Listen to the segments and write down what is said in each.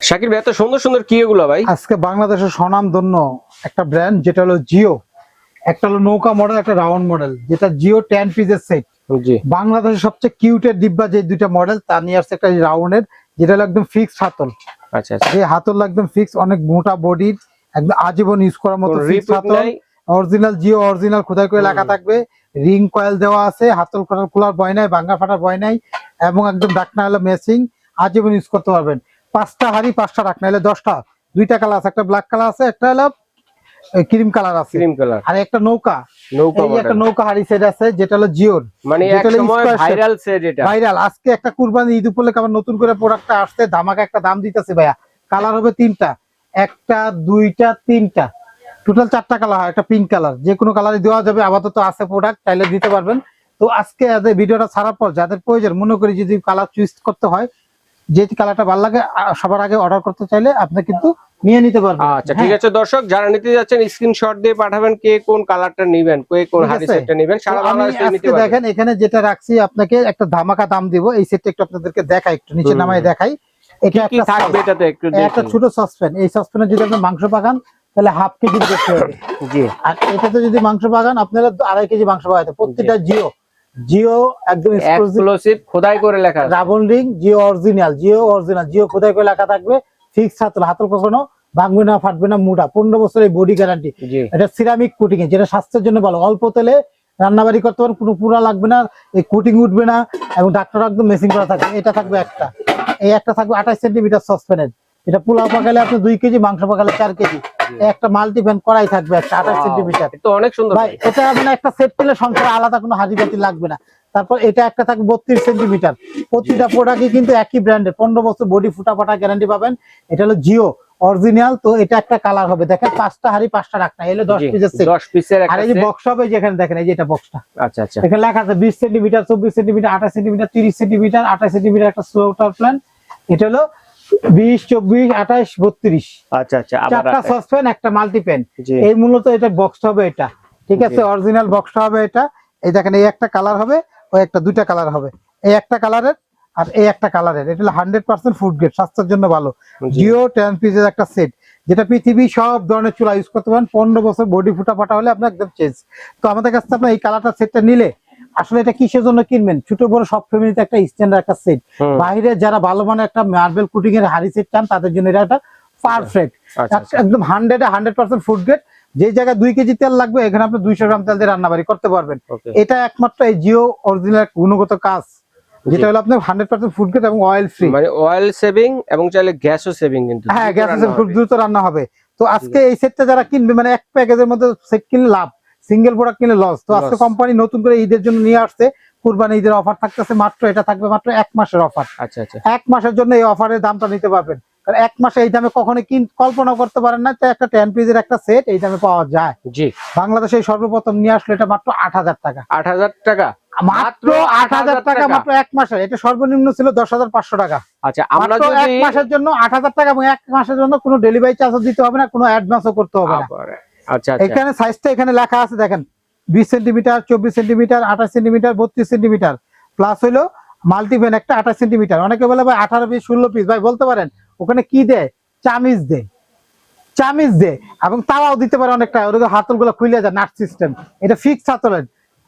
শাকির ভাই, এত সুন্দর সুন্দর কি এগুলো ভাই? আজকে বাংলাদেশের স্বনামধন্য একটা ব্র্যান্ড, যেটা হলো জিও। একটা হলো নৌকা মডেল, একটা রাউন্ড মডেল, যেটা জিও 10 পিসের সেট। জি, বাংলাদেশের সবচেয়ে কিউটের ডিব্বা যে দুইটা মডেল, তা নিয়ে আসছে একটা রাউন্ডের, যেটা হলো একদম ফিক্সড হাতল। আচ্ছা আচ্ছা। যে হাতল একদম ফিক্স, অনেক মোটা বডির, একদম আজীবন ইউজ করার মতো ফিক্সড হাতল। অরিজিনাল জিও, অরিজিনাল খোদাই করে লেখা থাকবে। রিং কয়েল দেওয়া আছে, হাতল খোলার ভয় নাই, ভাঙা ফাটার ভয় নাই, এবং একদম ডাকনা হলো মেসিং, আজীবন ইউজ করতে পারবেন। 5টা হাড়ি 5টা ডাকনা, হলে 10টা। 2টা কালার আছে, একটা ব্ল্যাক কালার আছে, একটা হলো ক্রিম কালার আছে, ক্রিম কালার। আর একটা নৌকা এই একটা মডেল নৌকা হাড়ি সেট আছে, যেটা হলো জিওর। মানে এক যেটা হলো সময় square shape। ভাইরাল সেট এটা। ভাইরাল। আজকে একটা কুরবানি ঈদ উপলক্ষে আবার নতুন করে প্রোডাক্টটা আসছে, ধামাকা একটা দাম দিতেছে ভাইয়া। কালার হবে 3টা, একটা 2টা 3টা, টোটাল 4টা কালার হয়। একটা পিঙ্ক কালার, যে কোনো কালারে দেওয়া যাবে, আপাতত আছে প্রোডাক্ট, চাইলে দিতে পারবেন। তো আজকে ভিডিওটা ছাড়ার পর যাদের প্রয়োজন মনে করি, যদি কালার চুজ করতে হয়, যে কালারটা ভালো লাগে, সবার আগে অর্ডার করতে চাইলে আপনি কিন্তু নিয়ে নিতে পারবেন। আচ্ছা ঠিক আছে দর্শক, যারা নিতে যাচ্ছেন স্ক্রিনশট দিয়ে পাঠাবেন কে কোন কালারটা নেবেন, কে কোন হাড়ি সেটটা নেবেন, সারা বাংলাদেশে নিতে পারবেন। দেখেন এখানে যেটা রাখছি, আপনাকে একটা ধামাকা দাম দিব। এই সেটটা একটু আপনাদেরকে দেখাই, একটু নিচে নামাই দেখাই। এটা কি থাকবে এটাতে একটু একটা ছোট সসপ্যান। এই সসপ্যানে যদি আপনি মাংস পাকান, তাহলে হাফ কেজি করতে হবে। জি। আর এটাতে যদি মাংস পাকান, আপনারা 2.5 কেজি মাংস পাকাতে। প্রত্যেকটা জিও জিও একদম এক্সক্লুসিভ খোদাই করে লেখা আছে। রাবন রিং জিও অরিজিনাল, জিও খোদাই করে লেখা থাকবে। ফিক্স হাতল, হাতল কখনো ভাঙবে না, ফাটবে না, মুড়া। 15 বছরের বডি গ্যারান্টি। এটা সিরামিক কোটিং এ, যেটা স্বাস্থ্যের জন্য ভালো। অল্প তেলে রান্নাবাড়ি করতে পারেন, কোনো পুরা লাগবে না, এই কোটিং উঠবে না, এবং ডাক্তার একদম মেসিং করা থাকবে। এটা থাকবে একটা, এই একটা থাকবে 28 সেন্টিমিটার সসপ্যানের। এটা পোলাও পাকালে আপনি 2 কেজি, মাংস পাকালে 4 কেজি। একটা মাল্টি প্যান কড়াই থাকবে, একটা 28 সেন্টিমিটার। তো অনেক সুন্দর ভাই, এটা মানে একটা সেট পেলে সংসারে আলাদা কোনো হাজি বাতি লাগবে না। তারপর এটা একটা থাকবে 32 সেন্টিমিটার। প্রতিটা প্রোডাক্টই কিন্তু একই ব্র্যান্ডের, 15 বছর বডি ফুটা ফাটা গ্যারান্টি পাবেন। এটা হলো জিও অরিজিনাল। তো এটা একটা কালার হবে, দেখেন 5টা হাড়ি 5টা রাখনা, এলো 10 পিসের সেট। 10 পিসের একটা আর এই যে বক্স হবে, যেখানে দেখেন, এই যে এটা বক্সটা। আচ্ছা আচ্ছা। এখানে লেখা আছে 20 centimetre, 24 centimetre, 28 centimetre, 30 centimetre, 28 centimetre একটা স্লোটার প্ল্যান। এটা হলো 20, 24, 28, 32। আচ্ছা আচ্ছা। চারটা সসপ্যান, একটা মাল্টি প্যান। এই মূলত এটা বক্স হবে এটা, ঠিক আছে, অরিজিনাল বক্সটা হবে এটা। এই দেখেন, এই একটা কালার হবে, ওই একটা 2টা কালার হবে। এই একটা কালারের আর এই একটা কালারের। এটা হলো 100% ফুড গ্রেড, স্বাস্থ্যের জন্য ভালো। জিও 10 পিসের একটা সেট, যেটা পৃথিবী সব ধরনের চুলা ইউজ করতে পারেন। 15 বছর বডি ফুটা ফাটা হলে আপনার একদম চেঞ্জ। তো আমাদের কাছে আপনার এই কালারটা সেটটা নিলে, আসলে এটা কিসের জন্য কিনবেন? ছোট বড় সব ফ্যামিলিতে একটা স্ট্যান্ডার্ড একটা সেট। বাইরে যারা ভালো মানের একটা মার্বেল কুটিং এর হাড়ি সেট চান, তাদের জন্য এটা একটা পারফেক্ট, একদম 100% ফুড গ্রেড। যে জায়গায় 2 কেজি তেল লাগবে, এখানে আপনি 200 গ্রাম তেল দিয়ে রান্না বাড়ি করতে পারবেন। এটা একমাত্র এই জিও অরিজিনাল গুণগত কাজ, যেটা হলো আপনার 100% ফুড গ্রেড এবং অয়েল ফ্রি। মানে অয়েল সেভিং এবং চাইলে গ্যাসও সেভিং, কিন্তু হ্যাঁ, গ্যাস সেভিং, খুব দ্রুত রান্না হবে। তো আজকে এই সেটটা যারা কিনবে, মানে এক প্যাকেজের মধ্যে সেট কিনলে লাভ, সিঙ্গেল প্রোডাক্ট কিনলে লস। তো আজকে কোম্পানি নতুন করে ঈদের জন্য নিয়ে আসছে, কুরবানি ঈদের অফার থাকতেছে মাত্র। এটা থাকবে মাত্র 1 মাসের অফার। আচ্ছা আচ্ছা। 1 মাসের জন্য এই অফারের দামটা নিতে পারবেন। কারণ 1 মাসে এই দামে কখনো কল্পনা করতে পারেন না, একটা 10 পিসের একটা সেট এই দামে পাওয়া যায়। জি। বাংলাদেশে সর্বপ্রথম নিয়ে আসলে এটা মাত্র 8000 টাকা। 8000 টাকা, মাত্র 8000 টাকা, মাত্র 1 মাসে। এটা সর্বনিম্ন ছিল 10,500 টাকা। আচ্ছা, আমরা মাত্র যদি 1 মাসের জন্য 8000 টাকা, এবং 1 মাসের জন্য কোনো ডেলিভারি চার্জও দিতে হবে না, কোনো অ্যাডভান্সও করতে হবে না। আচ্ছা, এখানে সাইজটা এখানে লেখা আছে, দেখেন, 20 centimetre, 24 centimetre, 28 centimetre, 32 centimetre, plus হলো মাল্টিভেন একটা 28 সেন্টিমিটার। অনেকে বলে ভাই 18 পিস 16 পিস, ভাই বলতে পারেন ওখানে কি দেয়? চামিচ দেয়, এবং তারাও দিতে পারে অনেকটা। ওদের হাতলগুলো খুলে যায়, নাট সিস্টেম। এটা ফিক্স হাতলের,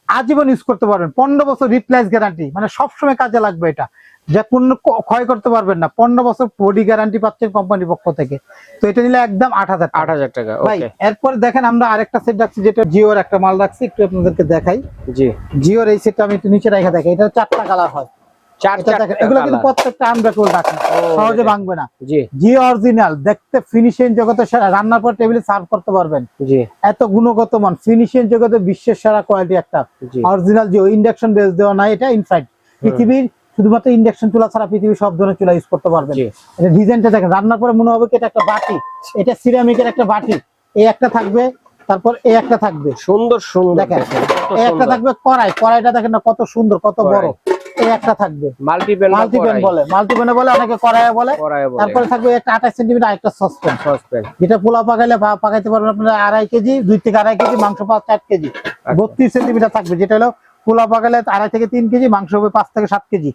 আজীবন ইউজ করতে পারবেন। 15 বছর রিপ্লেস গ্যারান্টি, মানে সবসময় কাজে লাগবে এটা, যা কোনো ক্ষয় করতে পারবেন না। 15 বছর বডি গ্যারান্টি পাচ্ছেন কোম্পানির পক্ষ থেকে। তো এটা নিলে একদম 8000 টাকা। ভাই, এরপর দেখেন আমরা আরেকটা সেট রাখছি, যেটা জিওর একটা মাল রাখছি, একটু আপনাদেরকে দেখাই। জি, জিওর এই সেটটা আমি একটু নিচে রেখে দেখাই। এটা 4টা কালার হয়। এগুলো কিন্তু প্রত্যেকটা আনব্রেকেবল রাখেন, সহজে ভাঙবে না। জিও অরিজিনাল, দেখতে ফিনিশিং জগতে সেরা, রান্নার পর টেবিলে সার্ভ করতে পারবেন। এত গুণগত মান, ফিনিশিং জগতে বিশ্বের সেরা কোয়ালিটি একটা অরিজিনাল জিও। ইন্ডাকশন বেস দেওয়া নাই, এটা ইনফ্রাইড। পৃথিবীর শুধুমাত্র ইন্ডাকশন চুলা ছাড়া পৃথিবীর সব ধরনের চুলা ইউজ করতে পারবেন। এটা ডিজাইনটা দেখেন, রান্নার পরে মনে হবে কি এটা একটা বাটি। এটা সিরামিকের একটা বাটি। এই একটা থাকবে, তারপর এই একটা থাকবে, সুন্দর দেখেন। এই একটা থাকবে কড়াইটা দেখেন না কত সুন্দর, কত বড়। এই একটা থাকবে মাল্টিপ্যান বলে অনেকে কড়াইয়া বলে। তারপরে থাকবে একটা 28 সেন্টিমিটার একটা সসপ্যান, যেটা পোলাও পাকাইতে পারবেন আপনারা 2.5 কেজি, 2 থেকে 2.5 কেজি, মাংস 4 কেজি। 32 সেন্টিমিটার থাকবে, যেটা হলো পোলাও পাকালে 2.5 থেকে 3 কেজি, মাংস হবে 5 থেকে 7 কেজি।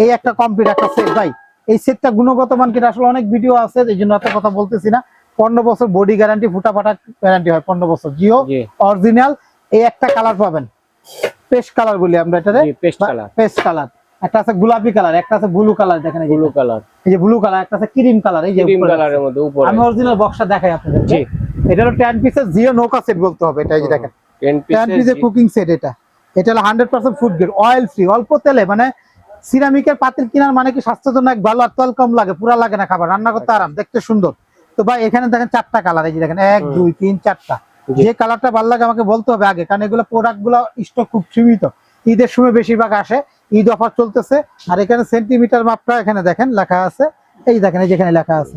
এই একটা কমপ্লিট একটা সেট। ভাই, এই সেটটা গুণগত মান কিনা আসলে অনেক ভিডিও আছে, এই জন্য এত কথা বলতেছি না। 15 বছর বডি গ্যারান্টি, ফুটা ফাটা গ্যারান্টি হয় 15 বছর। জিও অরিজিনাল। এই একটা কালার পাবেন, পেস্ট কালার বলি আমরা এটারে, পেস্ট কালার। একটা আছে গোলাপি কালার, একটা আছে ব্লু কালার, দেখেন ব্লু কালার, এই যে ব্লু কালার, একটা আছে ক্রিম কালার, এই যে ক্রিম কালারের মধ্যে উপরে। আমি অরিজিনাল বক্সটা দেখাই আপনাদের। জি, এটা হলো 10 পিসের জিও নৌকা সেট বলতে হবে এটা। এই যে দেখেন 10 পিসের কুকিং সেট। এটা হলো 100% ফুড গ্রেড, অয়েল ফ্রি, অল্প তেলে। মানে সিরামিকের পাতিল কেনার মানে কি স্বাস্থ্যের জন্য এক ভালো, আর তেল কম লাগে, পুরা লাগে না খাবার, রান্না করতে আরাম, দেখতে সুন্দর। তো ভাই এখানে দেখেন 4টা কালার, এই যে দেখেন 1 2 3 4টা। যে কালারটা ভালো লাগে আমাকে বলতে হবে আগে, কারণ এগুলো প্রোডাক্ট গুলো স্টক খুব সীমিত, ঈদের সময় বেশিরভাগ আসে, ঈদ অফার চলতেছে। আর এখানে সেন্টিমিটার মাপটা এখানে দেখেন লেখা আছে, এই দেখেন এই যেখানে লেখা আছে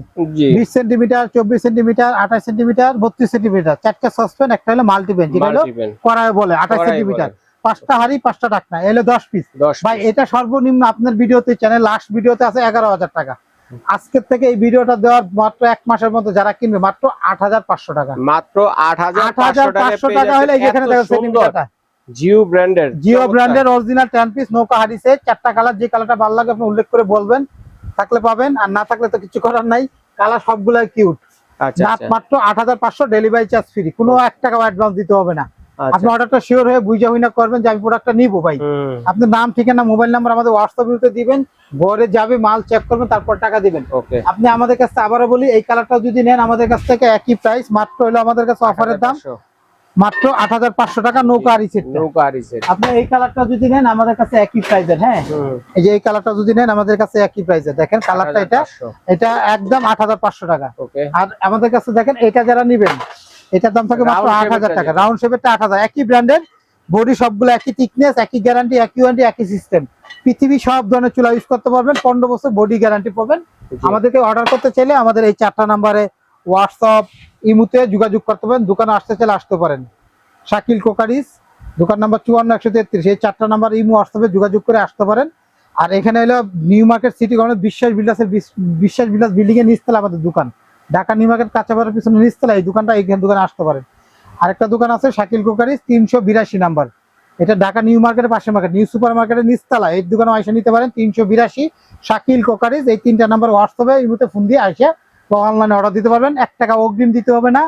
20 সেন্টিমিটার, 24 সেন্টিমিটার, 28 সেন্টিমিটার, 32 সেন্টিমিটার। 4টা সসপ্যান, একটা হলো মাল্টিপ্যান, যেটা হলো কড়াই বলে, 28 সেন্টিমিটার, 5টা হাঁড়ি, 5টা ঢাকনা, এলো 10 পিস। ভাই এটা সর্বনিম্ন আপনার ভিডিওতে, চ্যানেল লাস্ট ভিডিওতে আছে 11,000 টাকা। আজকের থেকে এই ভিডিওটা দেওয়ার মাত্র 1 মাসের মধ্যে যারা কিনবে মাত্র 8,500 টাকা, মাত্র 8,500 টাকা হলে এখানে দেখেন সেন্টিমিটারটা জিও ব্র্যান্ডের অরিজিনাল 10 পিস নৌকা হাঁড়ি সেট। 4টা কালার, যে কালারটা ভালো লাগে আপনি উল্লেখ করে বলবেন, থাকলে পাবেন, আর না থাকলে তো কিছু করার নাই। কালার সবগুলাই কিউট। মাত্র 8,500, ডেলিভারি চার্জ ফ্রি, কোনো 1 টাকা অ্যাডভান্স দিতে হবে না। আপনি অর্ডারটা শিওর হয়ে বুঝা হইনা করবেন যে আমি প্রোডাক্টটা নিবো। ভাই আপনার নাম, ঠিকানা, মোবাইল নাম্বার আমাদের হোয়াটসঅ্যাপে দিবেন, ঘরে যাবে, মাল চেক করবেন, তারপর টাকা দিবেন। আপনি আমাদের কাছে আবারও বলি, এই কালারটা যদি নেন আমাদের কাছ থেকে একই প্রাইস, মাত্র হলো আমাদের কাছে অফারের দাম মাত্র 8,500 টাকা নৌকা হাঁড়ি সেট। আপনি এই কালারটা যদি নেন আমাদের কাছে একই প্রাইসের। হ্যাঁ, এই যে এই কালারটা যদি নেন আমাদের কাছে একই প্রাইসের, দেখেন কালারটা এটা একদম 8,500 টাকা। আর আমাদের কাছে দেখেন এটা যারা নেবেন, এটার দাম থাকে মাত্র 8,000 টাকা। রাউন্ড শেপেরটা 8,000, একই ব্র্যান্ডের, বডি সবগুলো একই থিকনেস, একই গ্যারান্টি, একই ওয়ারেন্টি, একই সিস্টেম। পৃথিবী সব ধরনের চুলা ইউজ করতে পারবেন, 15 বছর বডি গ্যারান্টি পাবেন। আমাদেরকে অর্ডার করতে চাইলে আমাদের এই 4টা নাম্বারে হোয়াটসঅ্যাপ, ইমুতে যোগাযোগ করতে পারেন। দোকানে আসতে চাইলে আসতে পারেন। শাকিল কোকারিস, দোকান নাম্বার 54-133, এই 4টা নাম্বার ইমু হোয়াটসঅ্যাপে যোগাযোগ করে আসতে পারেন। আর এখানে হলো নিউ মার্কেট সিটি কর্নার বিশ্বাস বিল্ডার্স বিল্ডিং এর নিচতলা আমাদের দোকান, ঢাকা নিউ মার্কেট কাঁচাবাজারের পিছনে নিচতলা এই দোকানটা, এইখানে দোকানে আসতে পারেন। আরেকটা দোকান আছে শাকিল কোকারিস 382 নাম্বার, এটা ঢাকা নিউ মার্কেটের পাশে মার্কেট, নিউ সুপার মার্কেটের নিচতলা, এই দোকানে আইসা নিতে পারেন। 382 শাকিল কোকারিস, এই 3টা নাম্বার হোয়াটসঅ্যাপে ইমুতে ফোন দিয়ে আইসা বা অনলাইনে অর্ডার দিতে পারবেন। 1 টাকা অগ্রিম দিতে হবে না,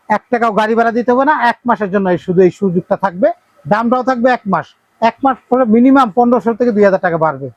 1 টাকাও গাড়ি ভাড়া দিতে হবে না। 1 মাসের জন্য শুধু এই সুযোগটা থাকবে, দামটাও থাকবে 1 মাস। 1 মাস পরে মিনিমাম 1500 থেকে 2,000 টাকা বাড়বে।